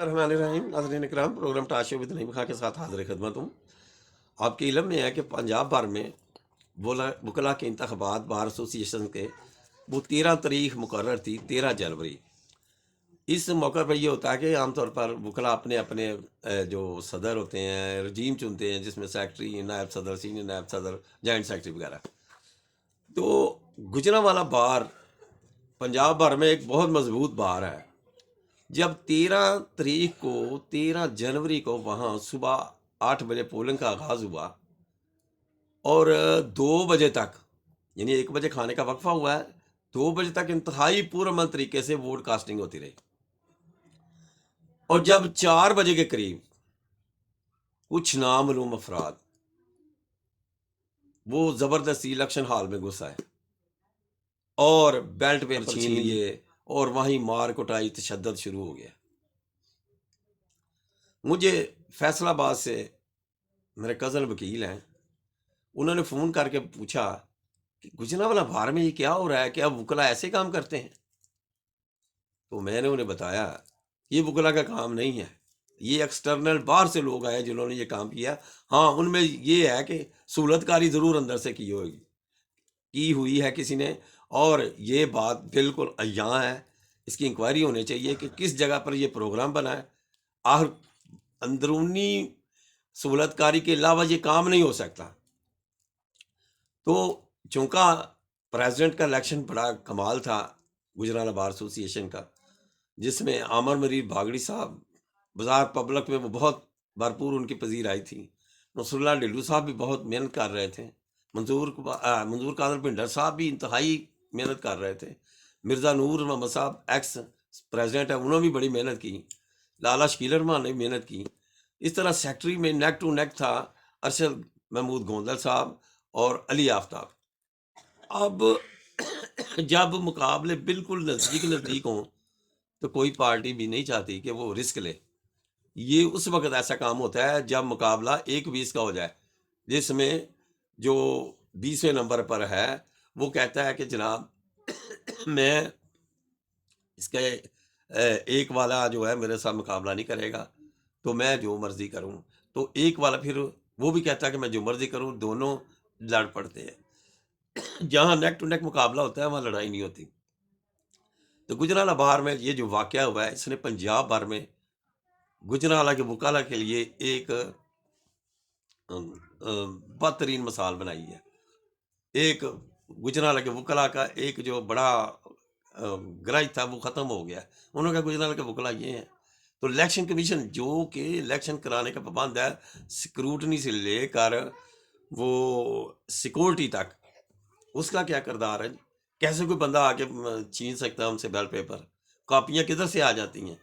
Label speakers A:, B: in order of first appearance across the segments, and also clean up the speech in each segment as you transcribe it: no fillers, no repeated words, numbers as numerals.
A: रहमान रहीम। नाज़रीन इकराम, programme टाशो with Naeem खां के साथ हाजिर खिदमत हूँ। आपके इल्म में है कि पंजाब भर में वकला के इंतखाबात बार एसोसिएशन के वो 13 तारीख मुकर्रर थी, 13 जनवरी। इस मौके पर ये होता है कि आमतौर पर वकला अपने अपने जो सदर होते हैं रजीम चुनते हैं, जिसमें सेक्रेटरी, नायब सदर, सीनियर नायब सदर, जॉइंट सेक्रेटरी वगैरह। तो गुजरांवाला बार पंजाब भर में एक बहुत मजबूत बार है। जब 13 तारीख को, 13 जनवरी को वहाँ सुबह 8 बजे पोलिंग का आगाज़ हुआ और 2 बजे तक, यानी 1 बजे खाने का वक्फा हुआ है, 2 बजे तक इंतहाई पुरअमन तरीके से वोट कास्टिंग होती रही। और जब 4 बजे के करीब कुछ नामालूम अफराद वो ज़बरदस्ती इलेक्शन हॉल में घुस आए और बेल्ट पेपर छीन लिए और वहीं मार कुटाई तशद्दुद शुरू हो गया। मुझे फैसलाबाद से मेरे कज़न वकील हैं, उन्होंने फ़ोन करके पूछा कि गुजरांवाला बार में ये क्या हो रहा है, क्या वकला ऐसे काम करते हैं? तो मैंने उन्हें बताया ये वकला का काम नहीं है, ये एक्सटर्नल बाहर से लोग आए जिन्होंने ये काम किया। हाँ, उनमें ये है कि सहूलतकारी ज़रूर अंदर से की हुई है किसी ने, और ये बात बिल्कुल अय्यां है। इसकी इंक्वायरी होनी चाहिए कि किस जगह पर ये प्रोग्राम बना है। आखिर अंदरूनी सहूलतकारी के अलावा ये काम नहीं हो सकता। तो चूंकि प्रेसिडेंट का इलेक्शन बड़ा कमाल था गुजरांवाला बार एसोसिएशन का, जिसमें आमर मरीर भागड़ी साहब बाजार पब्लिक में वो बहुत भरपूर उनकी पजीर आई थी। नसरुल्लाह डिल्लू साहब भी बहुत मेहनत कर रहे थे। मंजूर कादर भिंडर साहब भी इंतहाई मेहनत कर रहे थे। मिर्ज़ा नूर मोहम्मद साहब एक्स प्रेसिडेंट है, उन्होंने भी बड़ी मेहनत की। लाला शकील रहमान ने भी मेहनत की। इस तरह सेक्रेटरी में नेक टू नेक था अरशद महमूद गोंदल साहब और अली आफ्ताब। अब जब मुकाबले बिल्कुल नज़दीक नज़दीक हों तो कोई पार्टी भी नहीं चाहती कि वो रिस्क ले। ये उस वक्त ऐसा काम होता है जब मुकाबला 1-20 का हो जाए, जिसमें जो 20वें नंबर पर है वो कहता है कि जनाब मैं इसके एक वाला जो है मेरे साथ मुकाबला नहीं करेगा, तो मैं जो मर्जी करूं। तो एक वाला फिर वो भी कहता है कि मैं जो मर्जी करूं, दोनों लड़ पड़ते हैं। जहां नेक टू नेक मुकाबला होता है वहां लड़ाई नहीं होती। तो गुजरांवाला बार में ये जो वाकया हुआ है, इसने पंजाब भर में गुजरांवाला के वकाला के लिए एक बदतरीन मिसाल बनाई है। एक गुजरांवाला के वकला का एक जो बड़ा ग्रज था वो ख़त्म हो गया। उन्होंने कहा गुजरांवाला के वकला ये हैं। तो इलेक्शन कमीशन जो कि इलेक्शन कराने का पाबंद है, स्क्रूटनी से लेकर वो सिक्योरिटी तक, उसका क्या किरदार है? कैसे कोई बंदा आके छीन सकता है उनसे बैलेट पेपर? कापियाँ किधर से आ जाती हैं?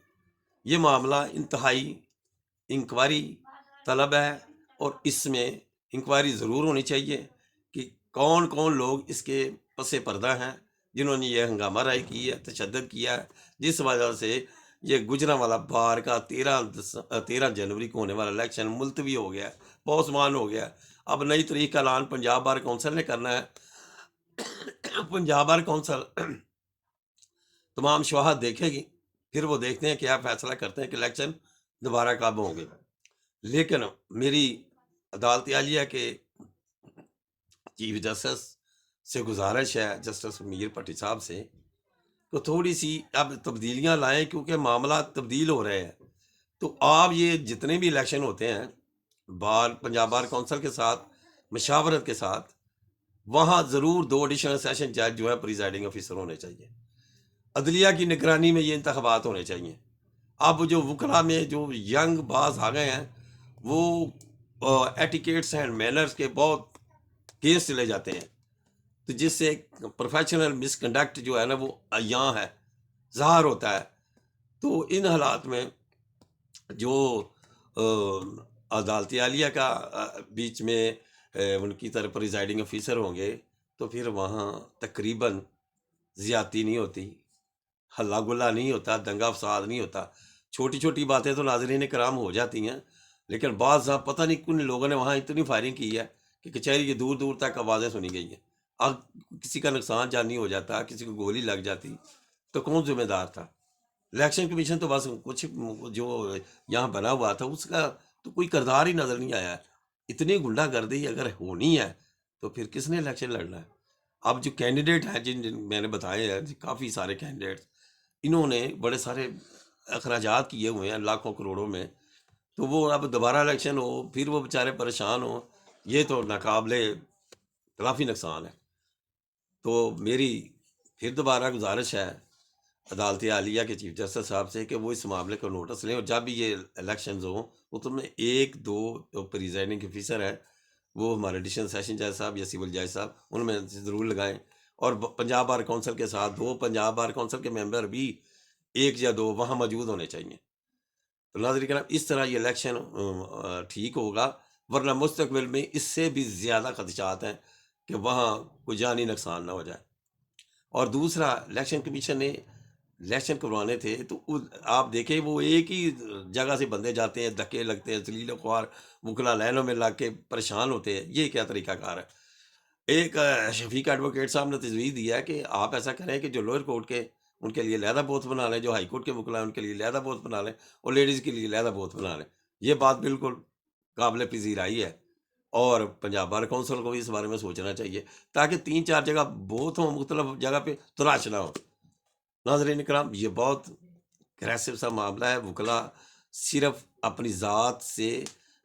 A: ये मामला इंतहाई इंक्वायरी तलब है, और इसमें इंक्वायरी ज़रूर होनी चाहिए कि कौन कौन लोग इसके पसे पर्दा हैं जिन्होंने ये हंगामा राय की है, तशद्दुद किया है, जिस वजह से ये गुजरांवाला बार का 13 जनवरी को होने वाला इलेक्शन मुलतवी हो गया, पोस्टपोन हो गया। अब नई तारीख का ऐलान पंजाब बार कौंसल ने करना है। पंजाब बार कौंसल तमाम शवाहद देखेगी, फिर वो देखते हैं क्या फैसला करते हैं कि इलेक्शन दोबारा कब होंगे। लेकिन मेरी अदालत आलिया के चीफ जस्टिस से गुजारिश है, जस्टिस मीर भट्टी साहब से, तो थोड़ी सी अब तब्दीलियां लाएं, क्योंकि मामला तब्दील हो रहे हैं। तो आप ये जितने भी इलेक्शन होते हैं पंजाब बार कौंसल के साथ मशावरत के साथ, वहाँ ज़रूर 2 एडिशनल सेशन जज जो है प्रिजाइडिंग ऑफिसर होने चाहिए। अदलिया की निगरानी में ये इंतखाबात होने चाहिए। अब जो वकला में जो यंग बाज आ गए हैं, वो एटिकेट्स एंड मैनर्स के बहुत केस चले जाते हैं, तो जिससे प्रोफेशनल मिसकंडक्ट जो है ना वो अय्यां है, ज़ाहिर होता है। तो इन हालात में जो अदालती आलिया का बीच में उनकी तरफ प्रिजाइडिंग ऑफिसर होंगे, तो फिर वहाँ तकरीबन ज़्यादती नहीं होती, हल्ला गुल्ला नहीं होता, दंगा फसाद नहीं होता। छोटी छोटी बातें तो नाज़रीन कराम हो जाती हैं, लेकिन बाद साहब पता नहीं किन लोगों ने वहाँ इतनी फायरिंग की है कि कचहरी के दूर दूर तक आवाज़ें सुनी गई हैं। अब किसी का नुकसान जानी हो जाता, किसी को गोली लग जाती, तो कौन जिम्मेदार था? الیکشن کمیشن تو بس کچھ جو یہاں بنا ہوا تھا اس کا تو کوئی کردار ہی نظر نہیں آیا ہے۔ اتنی غنڈہ گردی اگر ہونی ہے تو پھر کس نے الیکشن لڑنا ہے؟ اب جو کینڈیڈیٹ ہیں جن میں نے بتائے ہیں کافی سارے کینڈیڈیٹ، انہوں نے بڑے سارے اخراجات کیے ہوئے ہیں لاکھوں کروڑوں میں، تو وہ اب دوبارہ الیکشن ہو پھر وہ بیچارے پریشان ہوں، یہ تو ناقابل تلافی نقصان ہے۔ تو میری پھر دوبارہ گزارش ہے عدالت عالیہ کے چیف جسٹس صاحب سے کہ وہ اس معاملے کو نوٹس لیں، اور جب بھی یہ الیکشنز ہوں تو تم نے ایک دو جو پریزائڈنگ آفیسر ہیں وہ ہمارے ایڈیشنل سیشن جج صاحب یا سول جج صاحب ان میں سے ضرور لگائیں، اور پنجاب بار کونسل کے ساتھ 2 پنجاب بار کونسل کے ممبر بھی 1 یا 2 وہاں موجود ہونے چاہیے۔ تو ناظرین کرام اس طرح یہ الیکشن ٹھیک ہوگا، ورنہ مستقبل میں اس سے بھی زیادہ خدشات ہیں کہ وہاں کوئی جانی نقصان نہ ہو جائے۔ اور دوسرا، الیکشن کمیشن نے الیکشن کروانے تھے تو آپ دیکھیں وہ ایک ہی جگہ سے بندے جاتے ہیں، دھکے لگتے ہیں، ذلیل و خوار وکلا لائنوں میں لگ کے پریشان ہوتے ہیں، یہ کیا طریقہ کار ہے؟ ایک شفیق ایڈوکیٹ صاحب نے تجویز دیا ہے کہ آپ ایسا کریں کہ جو لوئر کورٹ کے ان کے لیے علیحدہ بوتھ بنا لیں، جو ہائی کورٹ کے وکلا ہیں ان کے لیے علیحدہ بوتھ بنا لیں، اور لیڈیز کے لیے علیحدہ بوتھ بنا لیں۔ یہ بات بالکل قابل پذیرائی ہے، اور پنجاب بار کونسل کو بھی اس بارے میں سوچنا چاہیے تاکہ 3-4 جگہ بوتھ ہوں مختلف جگہ پہ تو راش نہ ہو۔ ناظرین کرام یہ بہت اگریسو سا معاملہ ہے، وکلا صرف اپنی ذات سے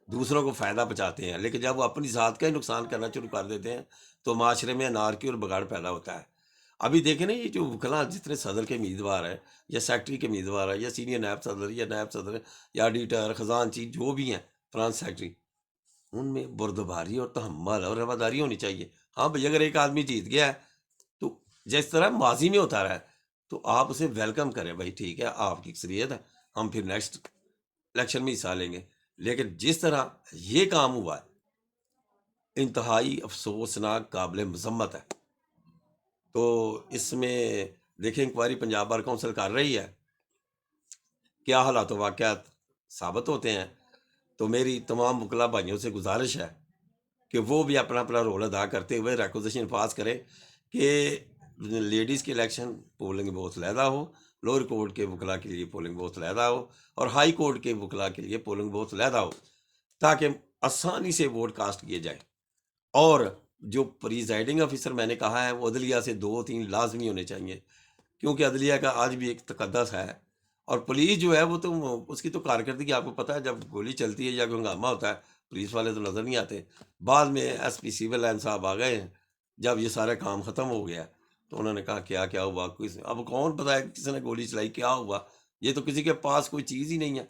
A: دوسروں کو فائدہ پہنچاتے ہیں، لیکن جب وہ اپنی ذات کا ہی نقصان کرنا شروع کر دیتے ہیں تو معاشرے میں انارکی اور بگاڑ پیدا ہوتا ہے۔ ابھی دیکھیں نا، یہ جو وکلا جتنے صدر کے امیدوار ہیں یا سیکٹری کے امیدوار ہیں یا سینئر نائب صدر یا نائب صدر یا ایڈیٹر خزانچی جو بھی ہیں فرانس سیکٹری، ان میں بردباری اور تحمل اور رواداری ہونی چاہیے۔ ہاں بھئی اگر ایک آدمی جیت گیا ہے تو جس طرح ماضی میں ہوتا رہا ہے تو آپ اسے ویلکم کریں، بھائی ٹھیک ہے آپ کی اکثریت ہے، ہم پھر نیکسٹ الیکشن میں حصہ لیں گے۔ لیکن جس طرح یہ کام ہوا ہے انتہائی افسوسناک، قابل مذمت ہے۔ تو اس میں دیکھیں انکوائری پنجاب بار کونسل کر رہی ہے، کیا حالات و واقعات ثابت ہوتے ہیں۔ تو میری تمام وکلا بھائیوں سے گزارش ہے کہ وہ بھی اپنا اپنا رول ادا کرتے ہوئے ریکوزیشن پاس کریں کہ لیڈیز کے الیکشن پولنگ بوتھ علیحدہ ہو، لوور کورٹ کے وکلا کے لیے پولنگ بوتھ علیحدہ ہو، اور ہائی کورٹ کے وکلا کے لیے پولنگ بوتھ علیحدہ ہو، تاکہ آسانی سے ووٹ کاسٹ کیے جائیں۔ اور جو پریزائڈنگ آفیسر میں نے کہا ہے وہ عدلیہ سے 2-3 لازمی ہونے چاہیے، کیونکہ عدلیہ کا آج بھی ایک تقدس ہے، اور پولیس جو ہے وہ تو اس کی تو کارکردگی آپ کو پتہ ہے، جب گولی چلتی ہے یا کوئی ہنگامہ ہوتا ہے پولیس والے تو نظر نہیں آتے۔ بعد میں ایس پی سول لائن صاحب آ گئے ہیں، جب یہ سارا کام ختم ہو گیا تو انہوں نے کہا کیا کیا ہوا، اب کون پتہ ہے کسی نے گولی چلائی کیا ہوا، یہ تو کسی کے پاس کوئی چیز ہی نہیں ہے۔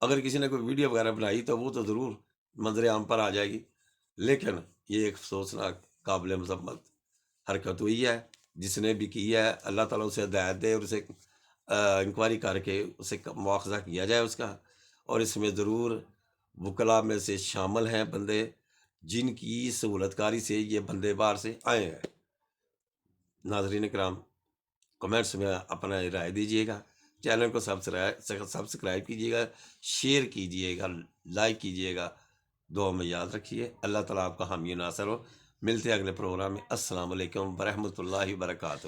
A: اگر کسی نے کوئی ویڈیو وغیرہ بنائی تو وہ تو ضرور منظر عام پر آ جائے گی، لیکن یہ ایک افسوسناک قابل مذمت حرکت ہوئی ہے۔ جس نے بھی کی ہے اللہ تعالیٰ اسے ہدایت دے اور اسے انکوائری کر کے اسے مواخذہ کیا جائے اس کا، اور اس میں ضرور وکلا میں سے شامل ہیں بندے جن کی سہولت کاری سے یہ بندے باہر سے آئے ہیں۔ ناظرین کرام کمنٹس میں اپنا رائے دیجیے گا، چینل کو سبسکرائب کیجیے گا، شیئر کیجیے گا، لائک کیجیے گا، دعا میں یاد رکھیے۔ اللہ تعالیٰ آپ کا حامی و ناصر ہو۔ ملتے ہیں اگلے پروگرام میں۔ السلام علیکم ورحمۃ اللہ وبرکاتہ۔